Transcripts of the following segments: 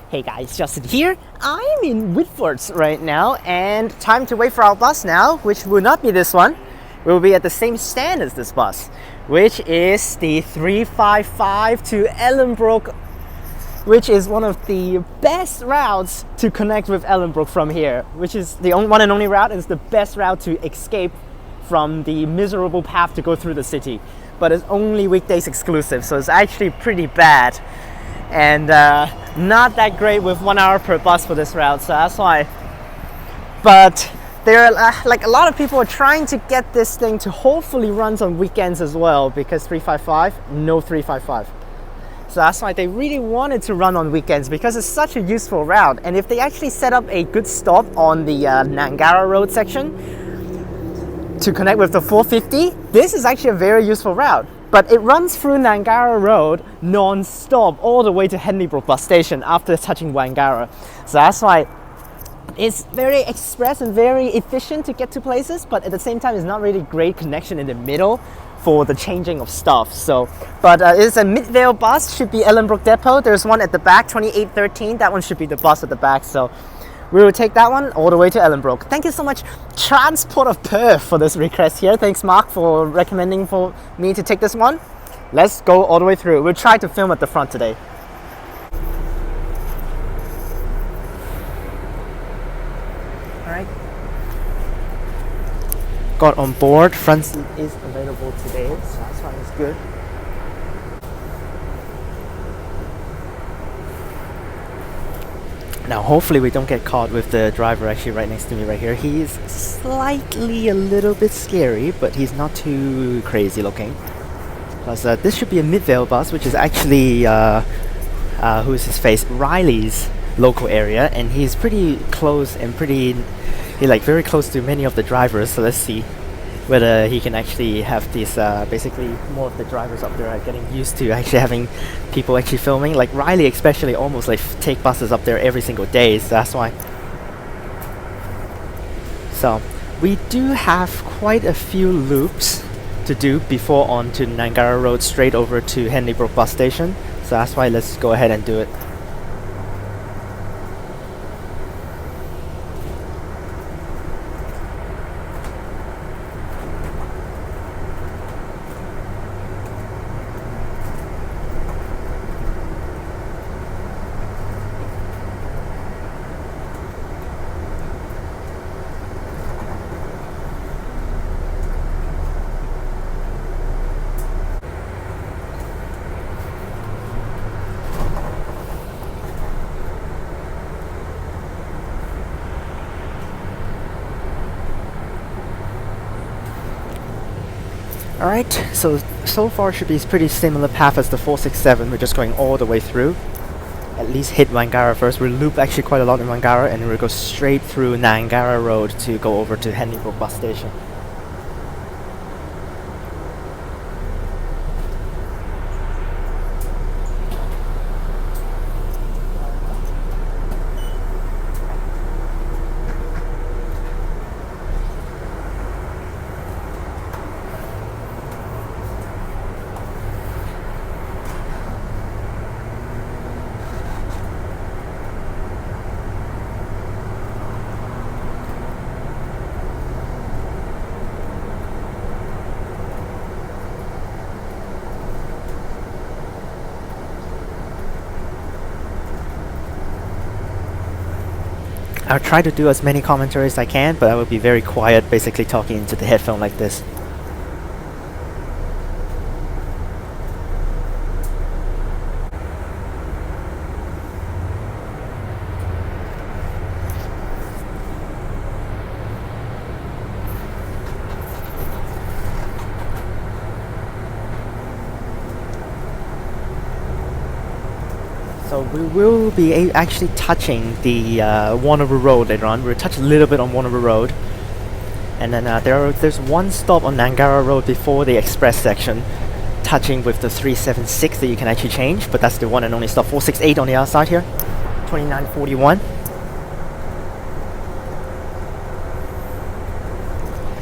Hey guys, Justin here. I'm in Whitfords right now and time to wait for our bus now, which will not be this one. We'll be at the same stand as this bus, which is the 355 to Ellenbrook, which is one of the best routes to connect with Ellenbrook from here, which is the one and only route, is the best route to escape from the miserable path to go through the city. But it's only weekdays exclusive, so it's actually pretty bad. And not that great with 1 hour per bus for this route, so that's why. But there are like a lot of people are trying to get this thing to hopefully runs on weekends as well, because 355, no 355. So that's why they really wanted to run on weekends, because it's such a useful route. And if they actually set up a good stop on the Gnangara road section to connect with the 450, this is actually a very useful route. But it runs through Gnangara Road non-stop all the way to Henley Brook bus station after touching Wangara. So that's why it's very express and very efficient to get to places, but at the same time it's not really great connection in the middle for the changing of stuff. So, but it's a Midvale bus, should be Ellenbrook Depot. There's one at the back, 2813, that one should be the bus at the back. So we will take that one all the way to Ellenbrook. Thank you so much, Transperth, for this request here. Thanks, Mark, for recommending for me to take this one. Let's go all the way through. We'll try to film at the front today. Alright. Got on board. Front seat is available today, so that's why it's good. Now hopefully we don't get caught with the driver actually right next to me right here. He is slightly a little bit scary, but he's not too crazy looking. Plus this should be a Midvale bus, which is actually who's his face, Riley's local area, and he's pretty close and very close to many of the drivers. So let's see whether he can actually have this basically more of the drivers up there are getting used to actually having people actually filming. Like Riley especially almost like take buses up there every single day, so that's why. So we do have quite a few loops to do before on to Gnangara Road straight over to Henley Brook bus station, so that's why let's go ahead and do it. Alright, so far should be a pretty similar path as the 467. We're just going all the way through. At least hit Wangara first. We'll loop actually quite a lot in Wangara, and we'll go straight through Gnangara Road to go over to Henley Brook bus station. I'll try to do as many commentaries as I can, but I will be very quiet, basically talking into the headphone like this. So we will be actually touching the Wangara Road later on. We'll touch a little bit on Wangara Road. And then there's one stop on Gnangara Road before the express section, touching with the 376 that you can actually change, but that's the one and only stop. 468 on the other side here, 2941.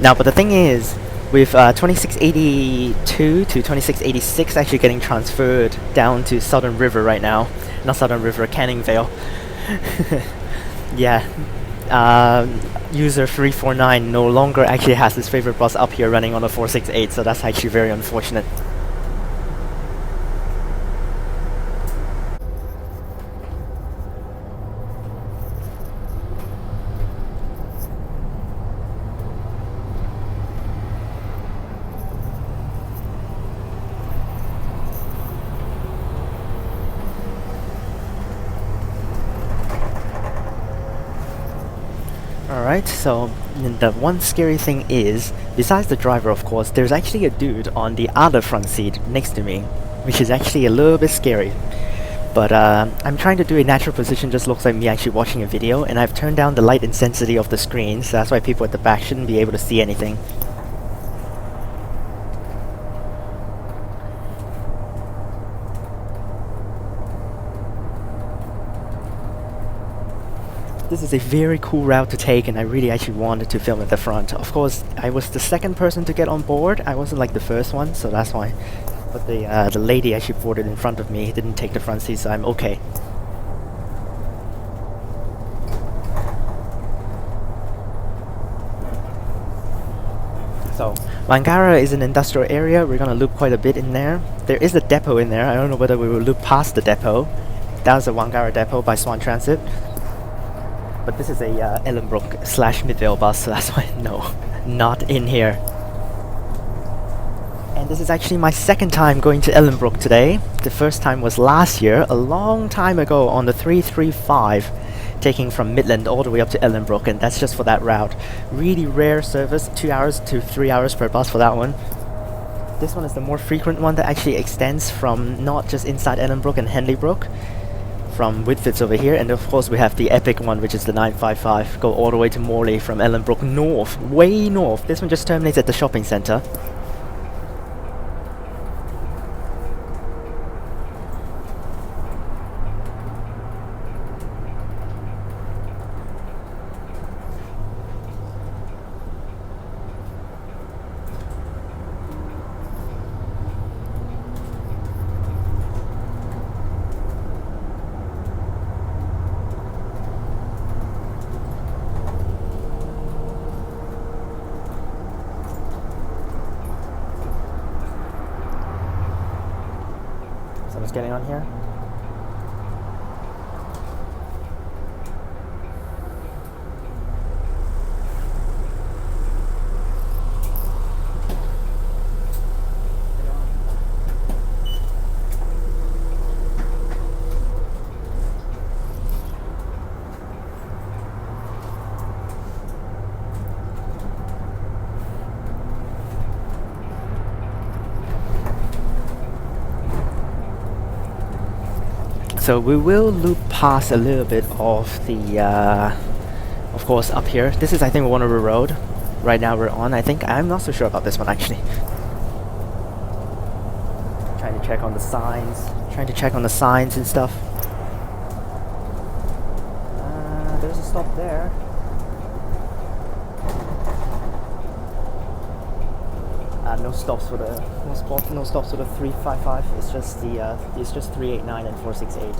Now, but the thing is, with 2682 to 2686 actually getting transferred down to Southern River right now. Not Southern River, Canning Vale. Yeah. User 349 no longer actually has his favorite bus up here running on a 468, so that's actually very unfortunate. Alright, so the one scary thing is, besides the driver of course, there's actually a dude on the other front seat next to me, which is actually a little bit scary. But I'm trying to do a natural position, just looks like me actually watching a video, and I've turned down the light intensity of the screen, so that's why people at the back shouldn't be able to see anything. This is a very cool route to take, and I really actually wanted to film at the front. Of course, I was the second person to get on board. I wasn't like the first one, so that's why. But the lady actually boarded in front of me, didn't take the front seat, so I'm okay. So, Wangara is an industrial area. We're gonna loop quite a bit in there. There is a depot in there. I don't know whether we will loop past the depot. That was the Wangara depot by Swan Transit. But this is a Ellenbrook / Midvale bus, so that's why no, not in here. And this is actually my second time going to Ellenbrook today. The first time was last year, a long time ago, on the 335, taking from Midland all the way up to Ellenbrook, and that's just for that route. Really rare service, 2 hours to 3 hours per bus for that one. This one is the more frequent one that actually extends from not just inside Ellenbrook and Henley Brook, from Whitfords over here, and of course we have the epic one, which is the 955, go all the way to Morley from Ellenbrook north, way north. This one just terminates at the shopping centre. Someone's getting on here. So we will loop past a little bit of the, of course, up here. This is, I think, Wangara Road. Right now we're on, I think. I'm not so sure about this one, actually. Trying to check on the signs. Trying to check on the signs and stuff. There's a stop there. No stops for the no stops for the 355. It's just the 389 and 468.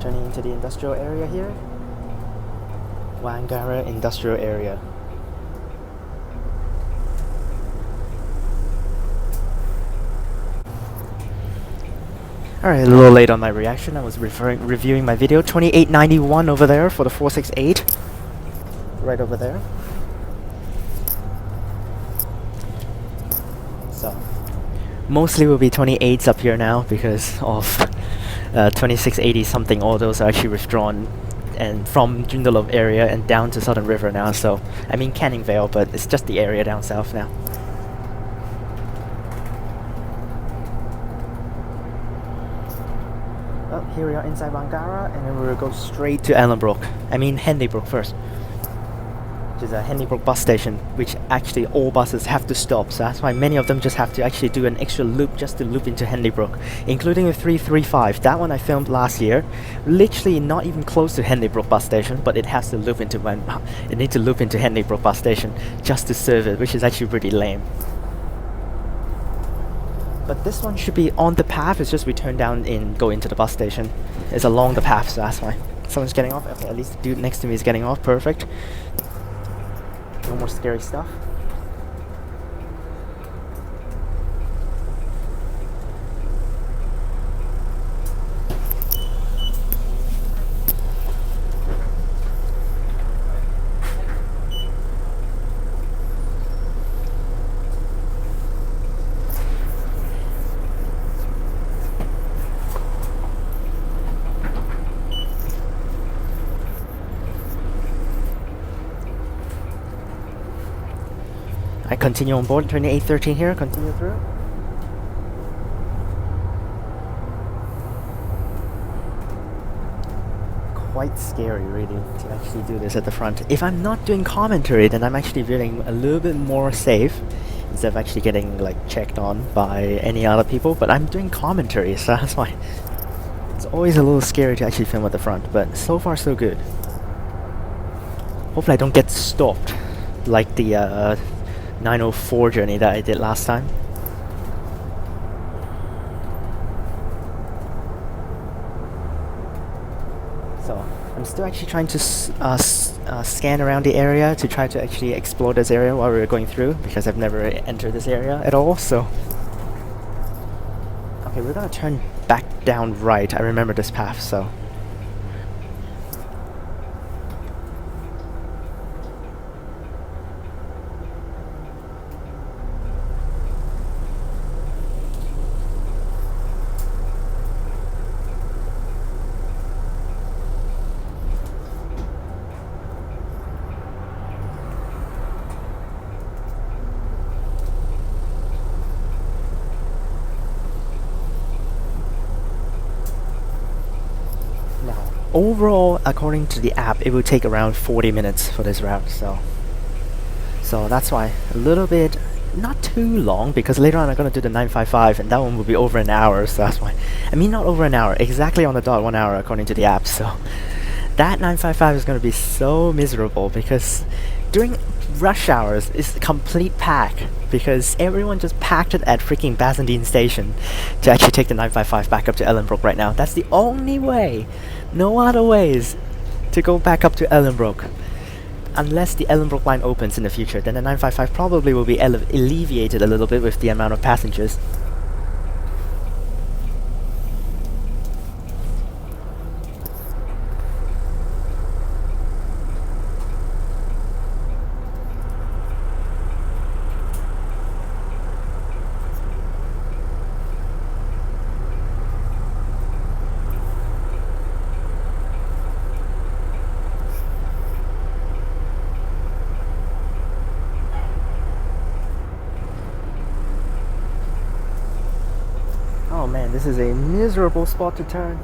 Turning into the industrial area here. Wangara Industrial Area. Alright, a little late on my reaction. I was reviewing my video. 2891 over there for the 468. Right over there. So, mostly will be 28s up here now because of 2680 something. All those are actually withdrawn and from Joondalup area and down to Southern River now. So, I mean Canning Vale, but it's just the area down south now. Well, here we are inside Wangara, and then we'll go straight to Ellenbrook. I mean Henley Brook first. which is a Henley Brook bus station, which actually all buses have to stop. So that's why many of them just have to actually do an extra loop just to loop into Henley Brook, including the 335. That one I filmed last year, literally not even close to Henley Brook bus station, but it has to loop into it needs to loop into Henley Brook bus station just to serve it, which is actually pretty lame. But this one should be on the path. It's just we turn down and go into the bus station. It's along the path, so that's why. Someone's getting off. Okay, at least the dude next to me is getting off. Perfect. No more scary stuff. I continue on board 2813 here, continue through. Quite scary really to actually do this at the front. If I'm not doing commentary, then I'm actually feeling a little bit more safe instead of actually getting like checked on by any other people, but I'm doing commentary, so that's why it's always a little scary to actually film at the front, but so far so good. Hopefully I don't get stopped like the 904 journey that I did last time. So I'm still actually trying to scan around the area to try to actually explore this area while we're going through, because I've never entered this area at all. So okay, we're gonna turn back down right. I remember this path, so overall, according to the app, it will take around 40 minutes for this route, so that's why a little bit, not too long, because later on I'm going to do the 955 and that one will be over an hour, so that's why. I mean, not over an hour, exactly on the dot 1 hour according to the app, so that 955 is going to be so miserable, because during rush hours it's a complete pack, because everyone just packed it at freaking Bassendean station to actually take the 955 back up to Ellenbrook right now. That's the only way. No other ways to go back up to Ellenbrook. Unless the Ellenbrook line opens in the future, then the 955 probably will be alleviated a little bit with the amount of passengers. Oh man, this is a miserable spot to turn.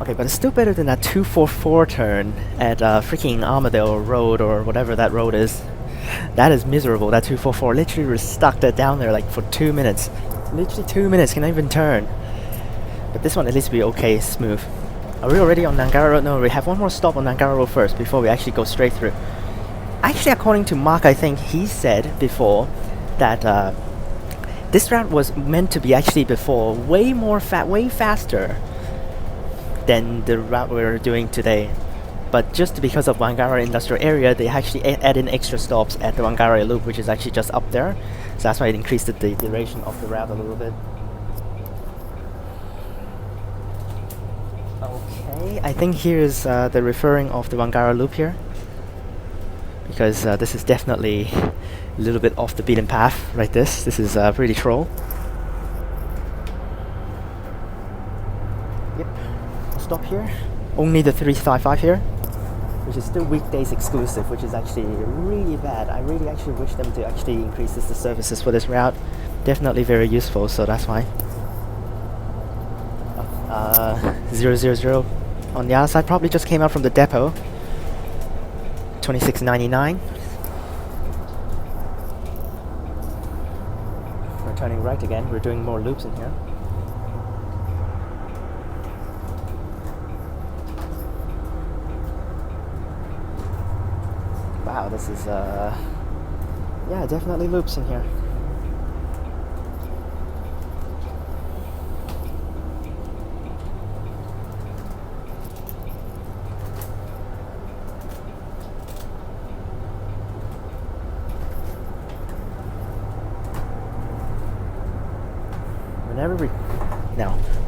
Okay, but it's still better than that 244 turn at freaking Armadale Road or whatever that road is. That is miserable, that 244. Literally we're stuck there down there like for 2 minutes. Literally 2 minutes, can't even turn. But this one at least will be okay, smooth. Are we already on Gnangara Road? No, we have one more stop on Gnangara Road first before we actually go straight through. Actually, according to Mark, I think he said before that this route was meant to be actually before way faster than the route we're doing today. But just because of Wangara Industrial Area, they actually add in extra stops at the Wangara Loop, which is actually just up there. So that's why it increased the duration of the route a little bit. Okay, I think here's the referring of the Wangara Loop here. Because this is definitely a little bit off the beaten path, right? This is pretty troll. Yep, I'll stop here. Only the 355 here, which is still weekdays exclusive, which is actually really bad. I really actually wish them to actually increase the services for this route. Definitely very useful, so that's why. 000 On the other side, probably just came out from the depot. 26.99. We're turning right again. We're doing more loops in here. Wow, this is yeah, definitely loops in here.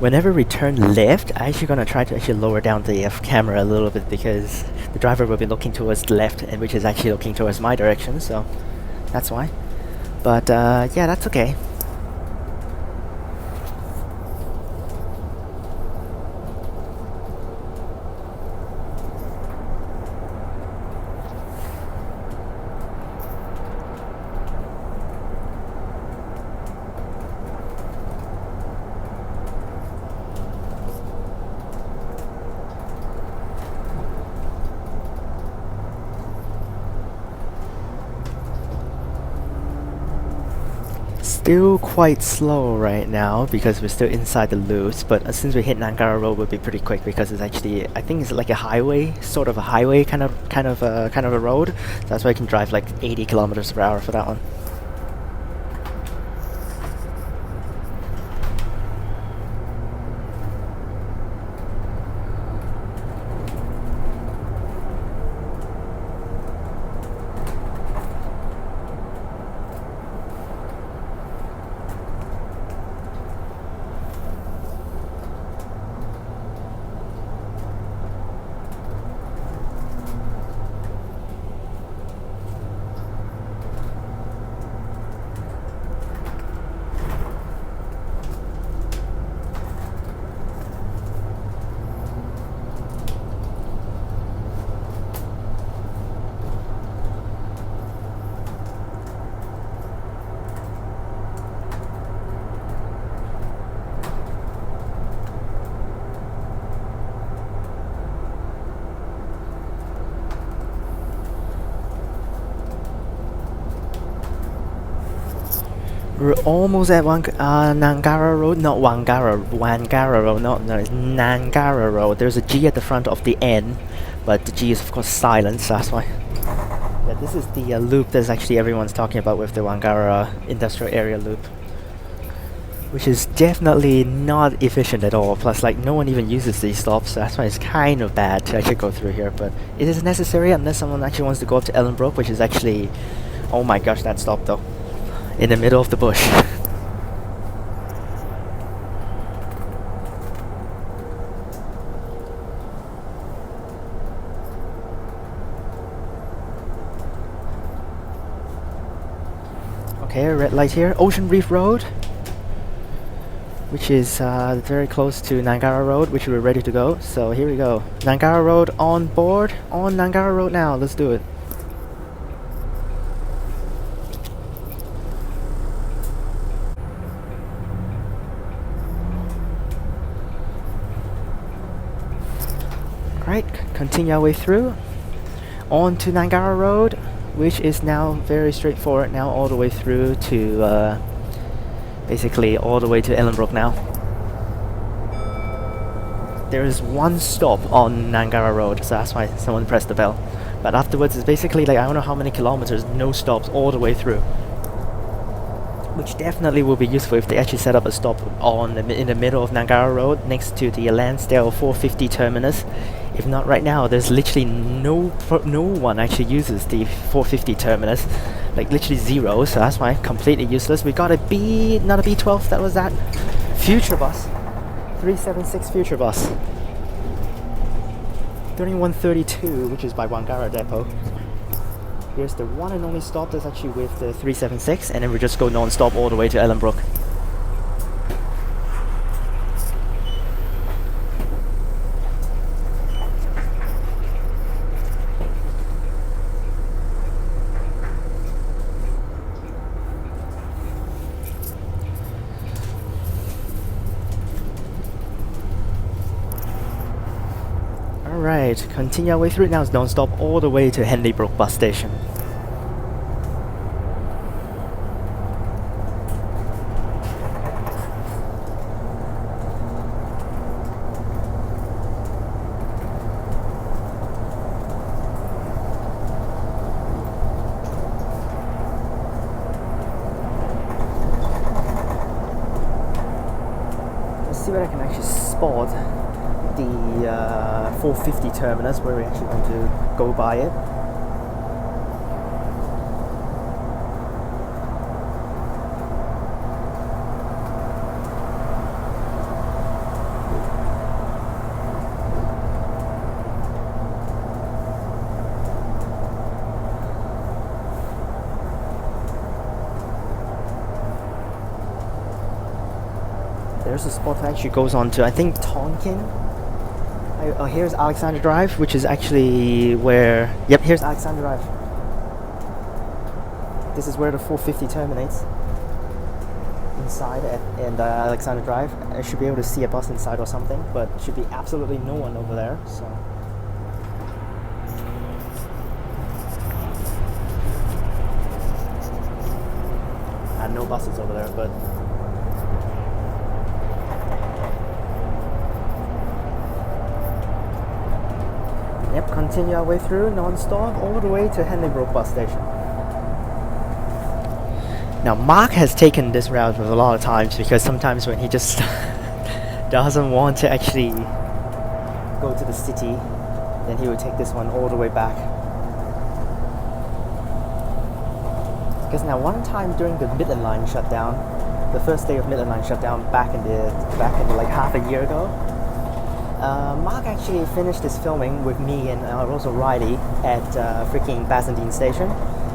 Whenever we turn left, I'm actually gonna try to actually lower down the camera a little bit because the driver will be looking towards the left, and which is actually looking towards my direction, so that's why. But yeah, that's okay. Still quite slow right now because we're still inside the loops, but as soon as we hit Gnangara Road, we'll be pretty quick because it's actually, I think it's like a highway, sort of a highway kind of a road. So that's why I can drive like 80 kilometers per hour for that one. We're almost at Gnangara Road, not Wangara Road, no, it's Gnangara Road. There's a G at the front of the N, but the G is of course silent, so that's why. Yeah, this is the loop that's actually everyone's talking about with the Wangara Industrial Area loop, which is definitely not efficient at all. Plus, like, no one even uses these stops, so that's why it's kind of bad to actually go through here. But it is necessary unless someone actually wants to go up to Ellenbrook, which is actually, oh my gosh, that stop though. In the middle of the bush. Okay, red light here. Ocean Reef Road, which is very close to Gnangara Road, which we're ready to go. So here we go. Gnangara Road on board. On Gnangara Road now. Let's do it. Right, continue our way through on to Gnangara Road, which is now very straightforward now, all the way through to basically all the way to Ellenbrook now. There is one stop on Gnangara Road, so that's why someone pressed the bell. But afterwards it's basically like I don't know how many kilometers, no stops all the way through. Which definitely will be useful if they actually set up a stop in the middle of Gnangara Road next to the Lansdale 450 terminus. If not, right now there's literally no one actually uses the 450 terminus, like literally zero. So that's why completely useless. We got a B, not a B12. That was that future bus, 376 future bus, 3132, which is by Wangara Depot. Here's the one and only stop that's actually with the 376, and then we just go non-stop all the way to Ellenbrook. Alright, continue our way through it. Now it's non-stop all the way to Henley Brook bus station. Let's see what I can actually spot the 450 terminus where we actually want to go by it. There's a spot that actually goes on to, I think, Tonkin. Oh, here's Alexander Drive, which is actually where... Yep, here's Alexander Drive. This is where the 450 terminates. Inside and Alexander Drive. I should be able to see a bus inside or something, but should be absolutely no one over there, so... no buses over there, but... Yep, continue our way through non-stop all the way to Henley Brook bus station. Now Mark has taken this route a lot of times because sometimes when he just doesn't want to actually go to the city, then he would take this one all the way back. Because now one time during the Midland Line shutdown, the first day of Midland Line shutdown back in like half a year ago, Mark actually finished his filming with me and also Riley at freaking Bassendean station,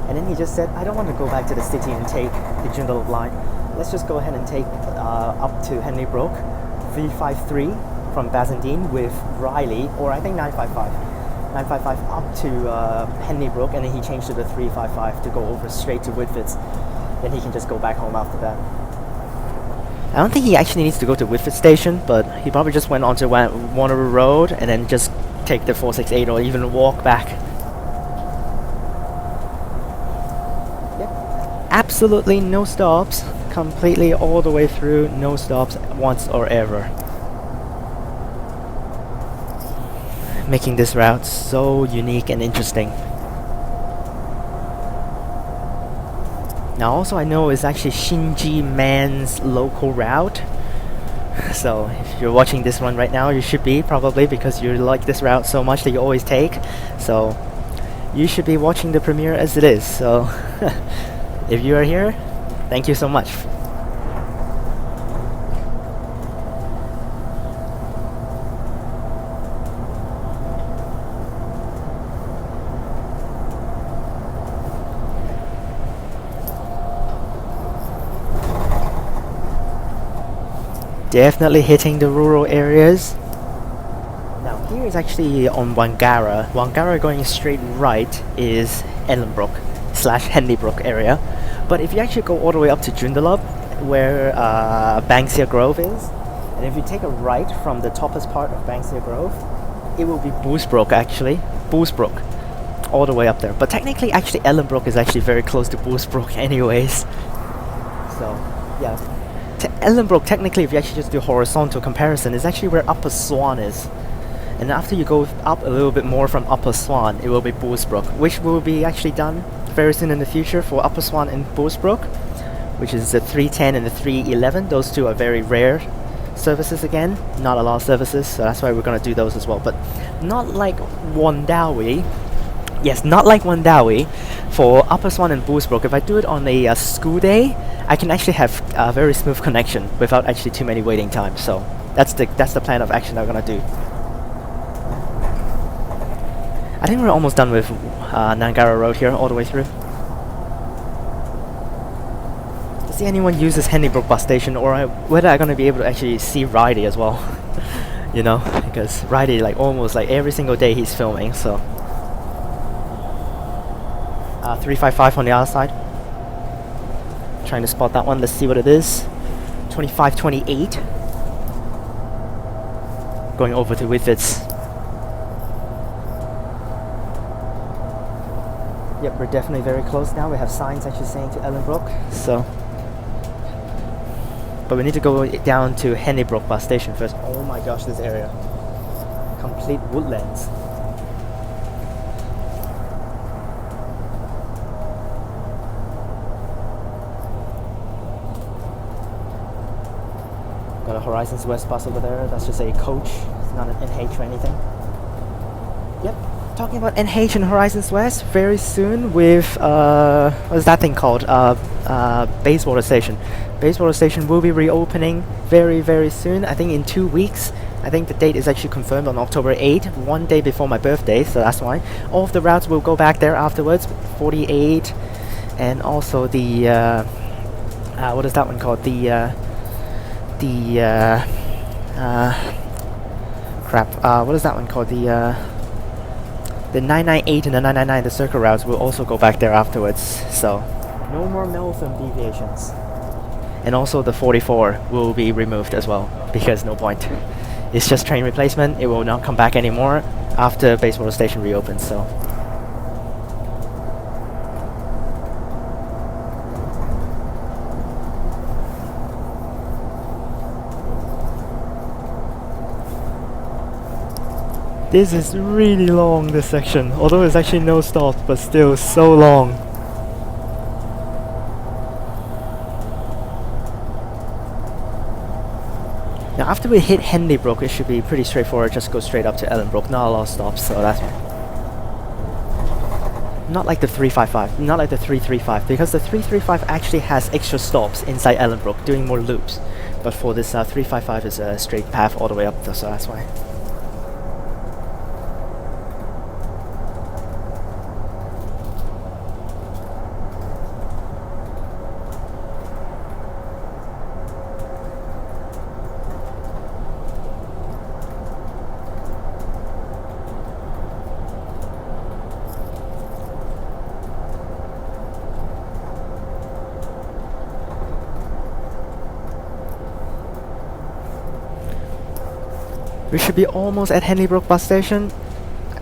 and then he just said, I don't want to go back to the city and take the Joondalup line. Let's just go ahead and take up to Henley Brook 353 from Bassendean with Riley, or I think 955 up to Henley Brook, and then he changed to the 355 to go over straight to Whitfords. Then he can just go back home after that. I don't think he actually needs to go to Whitford station, but he probably just went onto Wangara Road and then just take the 468 or even walk back. Yep. Absolutely no stops, completely all the way through, no stops once or ever. Making this route so unique and interesting. Now also I know it's actually Shinji Man's local route, so if you're watching this one right now, you should be probably, because you like this route so much that you always take, so you should be watching the premiere as it is. So if you are here, thank you so much. Definitely hitting the rural areas. Now here is actually on Wangara. Wangara going straight right is Ellenbrook / Henley Brook area. But if you actually go all the way up to Joondalup, where Banksia Grove is, and if you take a right from the toppest part of Banksia Grove, it will be Boosbrook actually. Boosbrook. All the way up there. But technically actually Ellenbrook is actually very close to Boosbrook anyways. So yeah. Ellenbrook, technically, if you actually just do horizontal comparison, is actually where Upper Swan is. And after you go up a little bit more from Upper Swan, it will be Boosbrook, which will be actually done very soon in the future for Upper Swan and Boosbrook, which is the 310 and the 311. Those two are very rare services again, not a lot of services, so that's why we're going to do those as well. But not like Wandawi. Yes, not like Wandawi. For Upper Swan and Boosbrook, if I do it on a school day, I can actually have a very smooth connection without actually too many waiting times. So that's the plan of action I'm gonna do. I think we're almost done with Gnangara Road here, all the way through. To see anyone use this Henley Brook bus station, or whether I'm gonna be able to actually see Riley as well. You know, because Riley, like almost like every single day he's filming. So 355 on the other side. Trying to spot that one. Let's see what it is. 2528. Going over to Whitfords. Yep, we're definitely very close now. We have signs actually saying to Ellenbrook. So, but we need to go down to Henley Brook bus station first. Oh my gosh, this area, complete woodlands. Got a Horizons West bus over there. That's just a coach. It's not an NH or anything. Yep. Talking about NH and Horizons West, very soon with what is that thing called? Bayswater Station. Bayswater Station will be reopening very soon. I think in 2 weeks. I think the date is actually confirmed on October 8th, one day before my birthday. So that's why all of the routes will go back there afterwards. 48, and also the what is that one called? What is that one called? The 998 and the 999, the circle routes, will also go back there afterwards. So no more Meltham deviations. And also the 44 will be removed as well, because no point. It's just train replacement. It will not come back anymore after Bayswater Station reopens. So. This is really long, this section, although there's actually no stop, but still so long. Now after we hit Henley Brook, it should be pretty straightforward, just go straight up to Ellenbrook, not a lot of stops, so that's not like the 355, not like the 335, because the 335 actually has extra stops inside Ellenbrook, doing more loops, but for this 355 is a straight path all the way up, so that's why. We should be almost at Henley Brook bus station.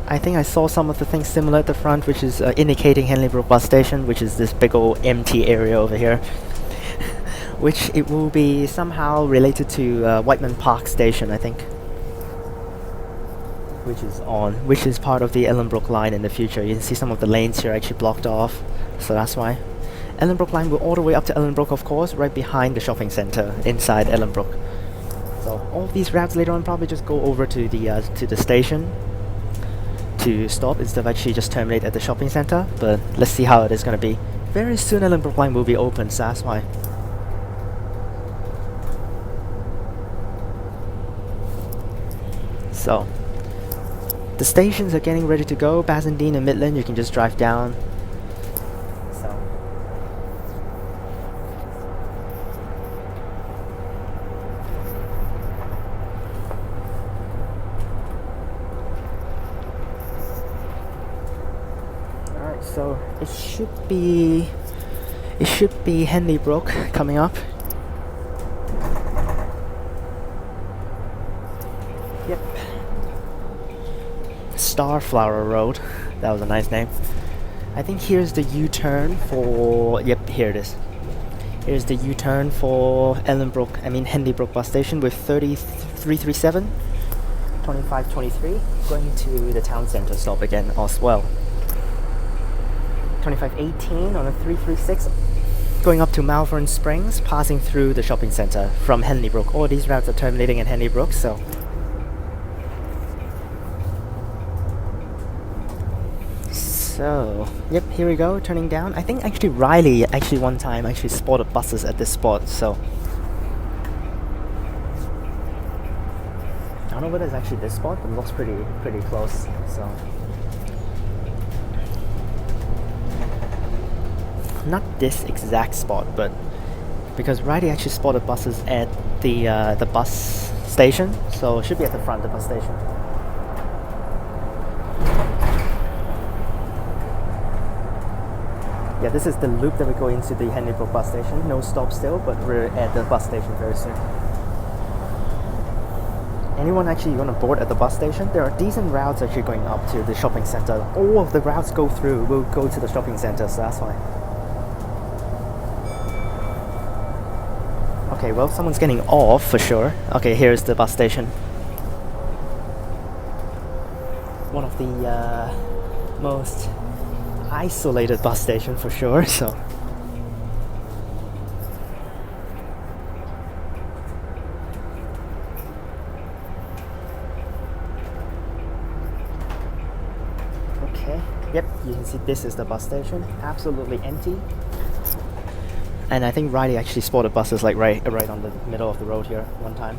I think I saw some of the things similar at the front, which is indicating Henley Brook bus station, which is this big old empty area over here. Which it will be somehow related to Whiteman Park station, I think. Which is part of the Ellenbrook line in the future. You can see some of the lanes here actually blocked off, so that's why. Ellenbrook line will all the way up to Ellenbrook, of course, right behind the shopping center inside Ellenbrook. So all of these routes later on probably just go over to the station to stop instead of actually just terminate at the shopping center. But let's see how it is going to be. Very soon Ellenbrook line will be open, so that's why. So the stations are getting ready to go. Bassendean and Midland, you can just drive down. So it should be Henley Brook coming up. Yep. Starflower Road. That was a nice name. I think here's the U-turn for. Yep, here it is. Here's the U-turn for Henley Brook bus station with 337, 2523, going to the town centre stop again as well. 2518 on a 336 going up to Malvern Springs, passing through the shopping centre from Henley Brook. All these routes are terminating at Henley Brook, so yep, here we go, turning down. I think actually Riley one time spotted buses at this spot, so I don't know whether it's actually this spot, but it looks pretty close, so not this exact spot, but because Riley actually spotted buses at the bus station, so it should be at the front of the bus station. Yeah, this is the loop that we go into the Henley Brook bus station. No stop still, but we're at the bus station very soon. Anyone actually going to board at the bus station? There are decent routes actually going up to the shopping center. All of the routes will go to the shopping center, so that's why. Okay, well, someone's getting off for sure. Okay, here's the bus station. One of the most isolated bus station for sure, so. Okay, yep, you can see this is the bus station, absolutely empty. And I think Riley actually spotted buses like right on the middle of the road here one time.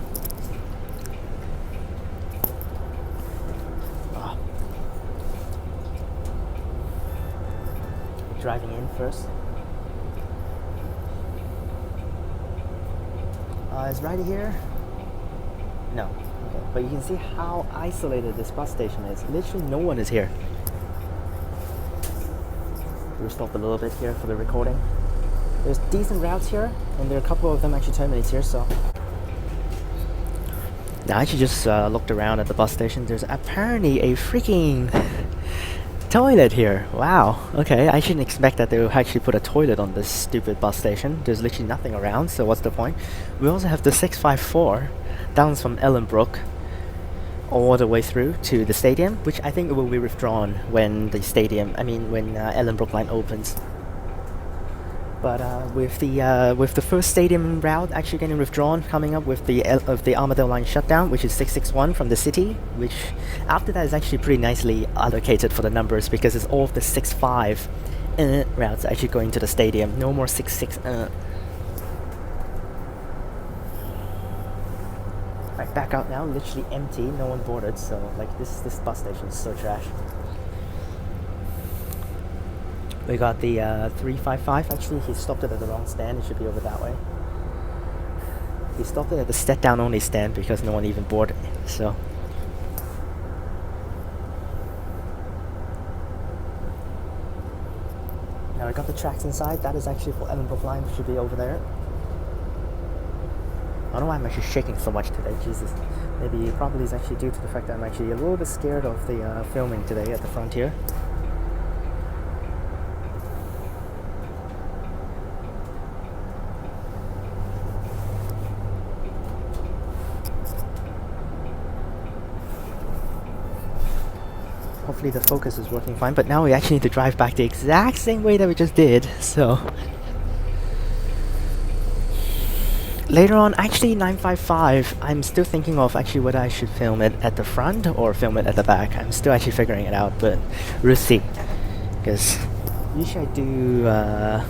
Driving in first. Is Riley here? No. Okay. But you can see how isolated this bus station is. Literally no one is here. We'll stop a little bit here for the recording. There's decent routes here, and there are a couple of them actually terminates here, so. Now I actually just looked around at the bus station. There's apparently a freaking toilet here. Wow. Okay, I shouldn't expect that they will actually put a toilet on this stupid bus station. There's literally nothing around, so what's the point? We also have the 654 down from Ellenbrook all the way through to the stadium, which I think it will be withdrawn when the when Ellenbrook line opens. But with the first stadium route actually getting withdrawn, coming up with the Armadale line shutdown, which is 661 from the city, which after that is actually pretty nicely allocated for the numbers because it's all of the 65 routes actually going to the stadium. No more 66. Right, back out now, literally empty, no one boarded. So like this bus station is so trash. We got the 355. Actually, he stopped it at the wrong stand. It should be over that way. He stopped it at the step down only stand because no one even boarded. So. Now I got the tracks inside. That is actually for Ellenbrook line. Should be over there. I don't know why I'm actually shaking so much today. Jesus. Maybe probably is actually due to the fact that I'm actually a little bit scared of the filming today at the front here. Hopefully the focus is working fine, but now we actually need to drive back the exact same way that we just did, so. Later on, actually 955, I'm still thinking of actually whether I should film it at the front or film it at the back. I'm still actually figuring it out, but we'll see. Because usually I do a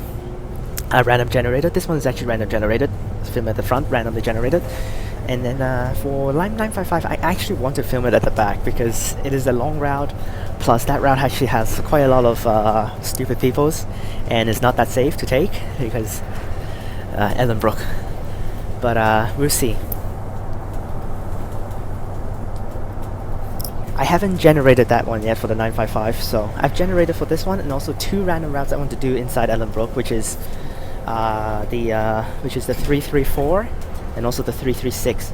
random generated. This one is actually random generated. Film at the front, randomly generated. And then for line 955, I actually want to film it at the back because it is a long route. Plus, that route actually has quite a lot of stupid peoples, and it's not that safe to take because Ellenbrook. But we'll see. I haven't generated that one yet for the 955, so I've generated for this one and also two random routes I want to do inside Ellenbrook, which is the 334. And also the 336.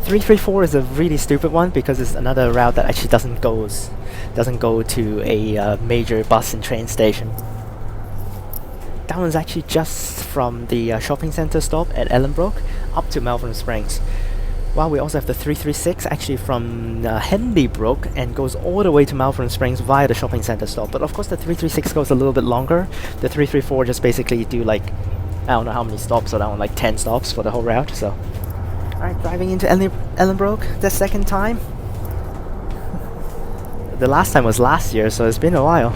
334 is a really stupid one because it's another route that actually doesn't go to a major bus and train station. That one's actually just from the shopping center stop at Ellenbrook up to Malvern Springs. While we also have the 336 actually from Henley Brook and goes all the way to Malvern Springs via the shopping center stop. But of course the 336 goes a little bit longer. The 334 just basically do like, I don't know how many stops, so that one like 10 stops for the whole route, so. Alright, driving into Ellenbrook the second time. The last time was last year, so it's been a while.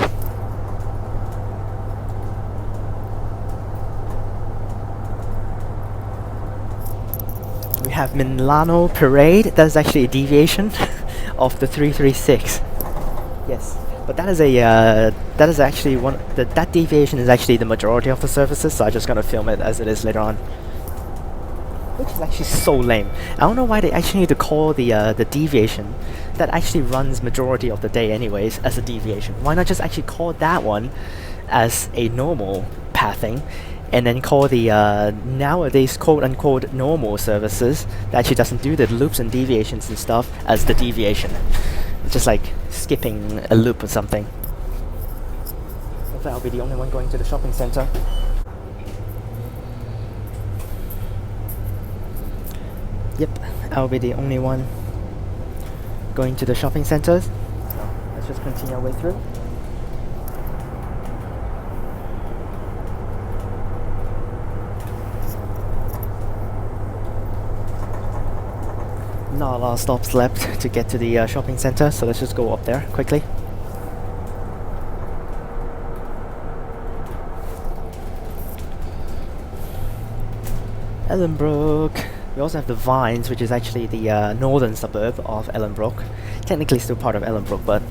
We have Milano Parade. That is actually a deviation of the 336. Yes, but that is actually that deviation is actually the majority of the services. So I'm just gonna film it as it is later on, which is actually so lame. I don't know why they actually need to call the deviation that actually runs majority of the day anyways as a deviation. Why not just actually call that one as a normal pathing? and then call the nowadays quote-unquote normal services that actually doesn't do the loops and deviations and stuff as the deviation. It's just like skipping a loop or something. Hopefully I'll be the only one going to the shopping center. Yep, I'll be the only one going to the shopping centers. So let's just continue our way through. Not a lot of stops left to get to the shopping center, so let's just go up there quickly. Ellenbrook. We also have the Vines, which is actually the northern suburb of Ellenbrook. Technically still part of Ellenbrook, but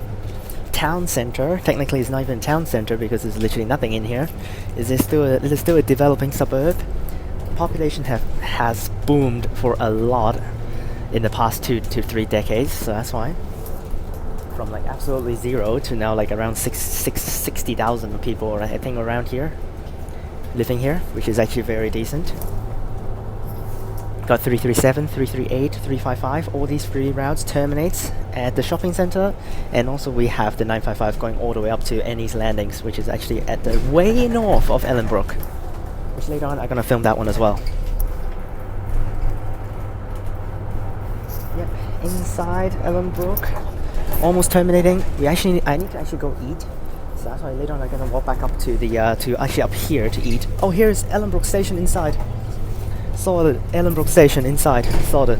town center. Technically it's not even town center because there's literally nothing in here. It is still a developing suburb. Population has boomed for a lot in the past 2 to 3 decades, so that's why. From like absolutely zero to now like around 60,000 people, or I think around here, living here, which is actually very decent. Got 337, 338, 355, all these 3 routes terminates at the shopping center, and also we have the 955 going all the way up to Annie's Landings, which is actually at the way north of Ellenbrook, which later on I'm gonna film that one as well. Yep, inside Ellenbrook, almost terminating. I need to actually go eat, so that's why later on I'm gonna walk back up to the to actually up here to eat. Oh, here's Ellenbrook station inside. Saw the Ellenbrook station inside. Saw it.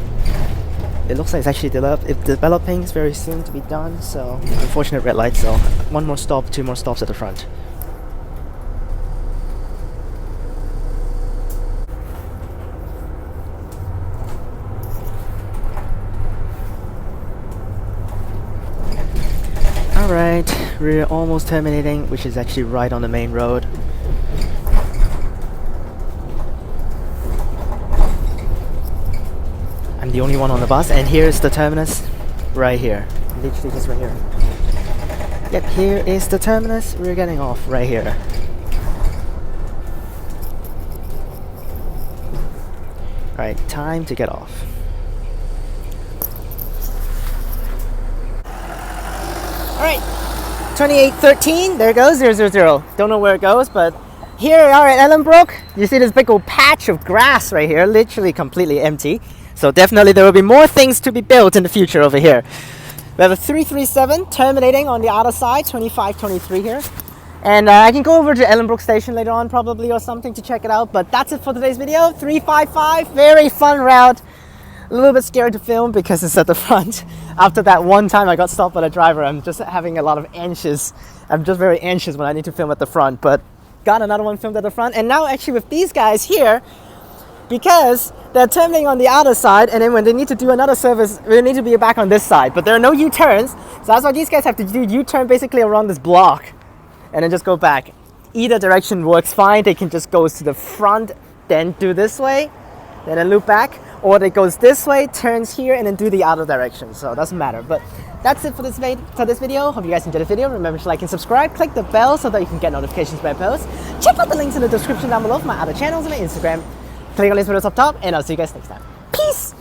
It looks like it's actually developing. It's very soon to be done. So unfortunate red light. So 1 more stop, 2 more stops at the front. Alright, we're almost terminating, which is actually right on the main road. I'm the only one on the bus, and here's the terminus right here. Literally just right here. Yep, here is the terminus. We're getting off right here. Alright, time to get off. Alright, 2813, there it goes, 000. Don't know where it goes, but here we are at Ellenbrook. You see this big old patch of grass right here, literally completely empty. So definitely there will be more things to be built in the future over here. We have a 337 terminating on the other side, 2523 here. And I can go over to Ellenbrook station later on probably or something to check it out. But that's it for today's video. 355, very fun route. A little bit scared to film because it's at the front. After that one time I got stopped by the driver, I'm just having a lot of anxious. I'm just very anxious when I need to film at the front. But got another one filmed at the front. And now actually with these guys here, because they're terminating on the other side, and then when they need to do another service, they need to be back on this side. But there are no U-turns, so that's why these guys have to do U-turn basically around this block and then just go back. Either direction works fine. They can just go to the front, then do this way, then loop back, or they goes this way, turns here, and then do the other direction. So it doesn't matter. But that's it for this video. Hope you guys enjoyed the video. Remember to like and subscribe. Click the bell so that you can get notifications when I post. Check out the links in the description down below for my other channels and my Instagram. Click on these videos up top, and I'll see you guys next time. Peace!